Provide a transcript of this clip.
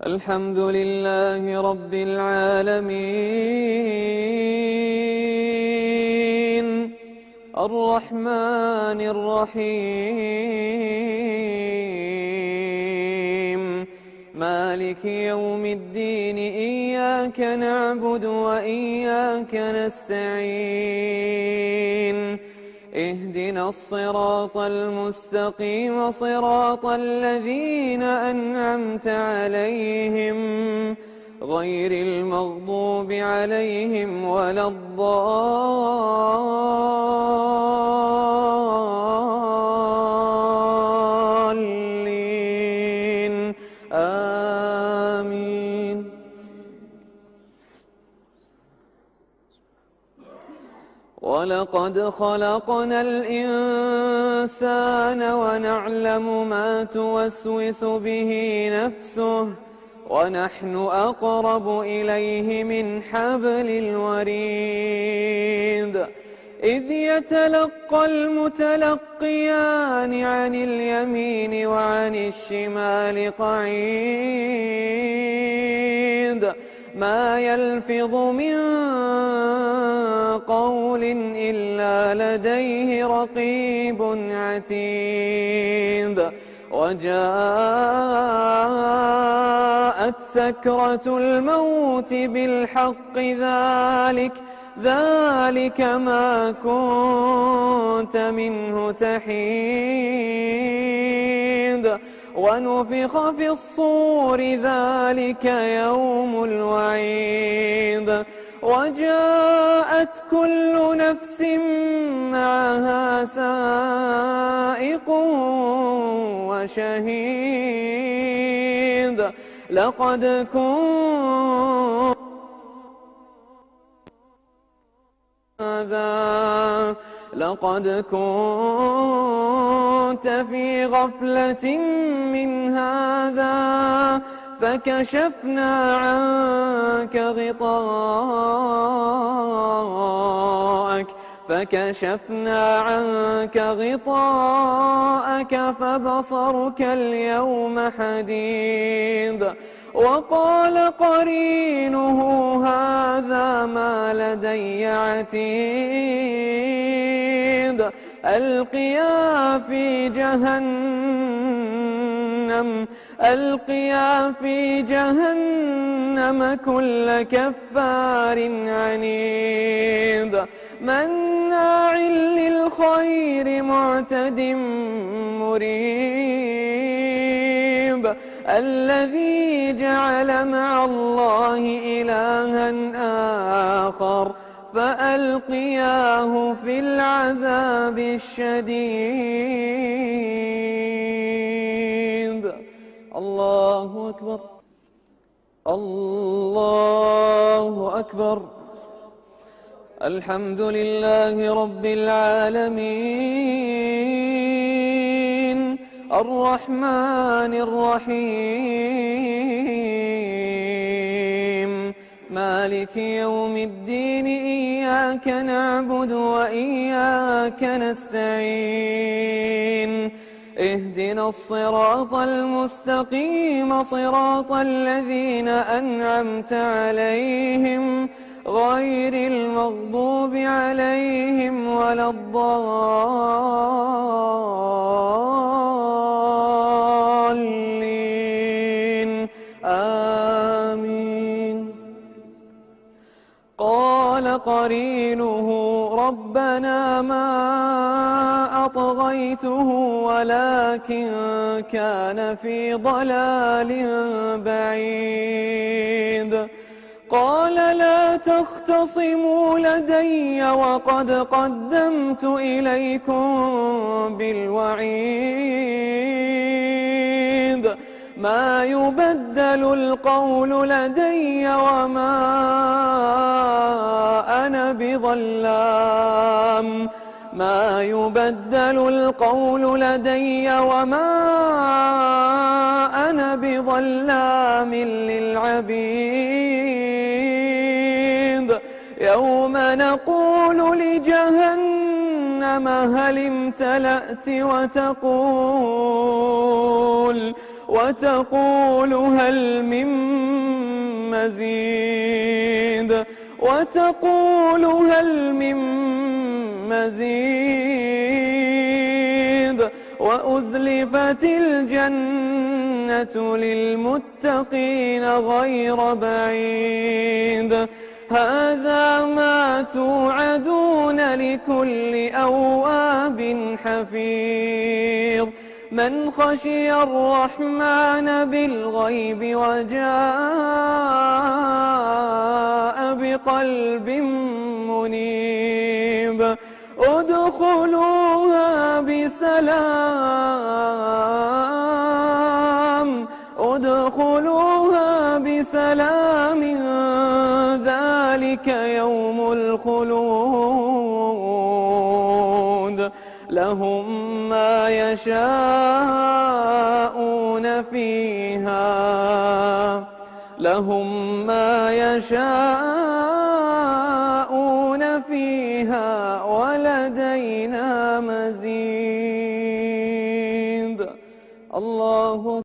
الحمد لله رب العالمين الرحمن الرحيم مالك يوم الدين إياك نعبد وإياك نستعين اهدنا الصراط المستقيم صراط الذين أنعمت عليهم غير المغضوب عليهم ولا الضالين آمين. ولقد خلقنا الإنسان ونعلم ما توسوس به نفسه ونحن أقرب إليه من حبل الوريد إذ يتلقى المتلقيان عن اليمين وعن الشمال قعيد ما يلفظ من قول إلا لديه رقيب عتيد وجاءت سكرة الموت بالحق ذلك ما كنت منه تحيد ونفخ في الصور ذلك يوم الوعيد وجاءت كل نفس معها سائق وشهيد لقد كنت في غفلة من هذا فكشفنا عنك غطاءك فبصرك اليوم حديد وقال قرينه هذا ما لدي عتيد ألقيا في جهنم كل كفار عنيد مناع للخير معتد مريب الذي جعل مع الله إلها آخر فألقياه في العذاب الشديد. الله أكبر الله أكبر. الحمد لله رب العالمين الرحمن الرحيم مالك يوم الدين إياك نعبد وإياك نستعين اهدنا الصراط المستقيم صراط الذين أنعمت عليهم غير المغضوب عليهم ولا الضالين آمين. قال قرينه ربنا ما أطغيته ولكن كان في ضلال بعيد قال لا تختصموا لدي وقد قدمت إليكم بالوعيد ما يبدل القول لدي وما أنا بظلام للعبيد يوم نقول لجهنم هل امتلأت وتقول هل من مزيد وتقول هل من مزيد وأزلفت الجنة للمتقين غير بعيد هذا ما توعدون لكل أواب حفيظ من خشي الرحمن بالغيب وجاء بقلب منيب ادخلوها بسلام ذلك يوم الخلود لهم ما يشاءون فيها ولدينا مزيد الله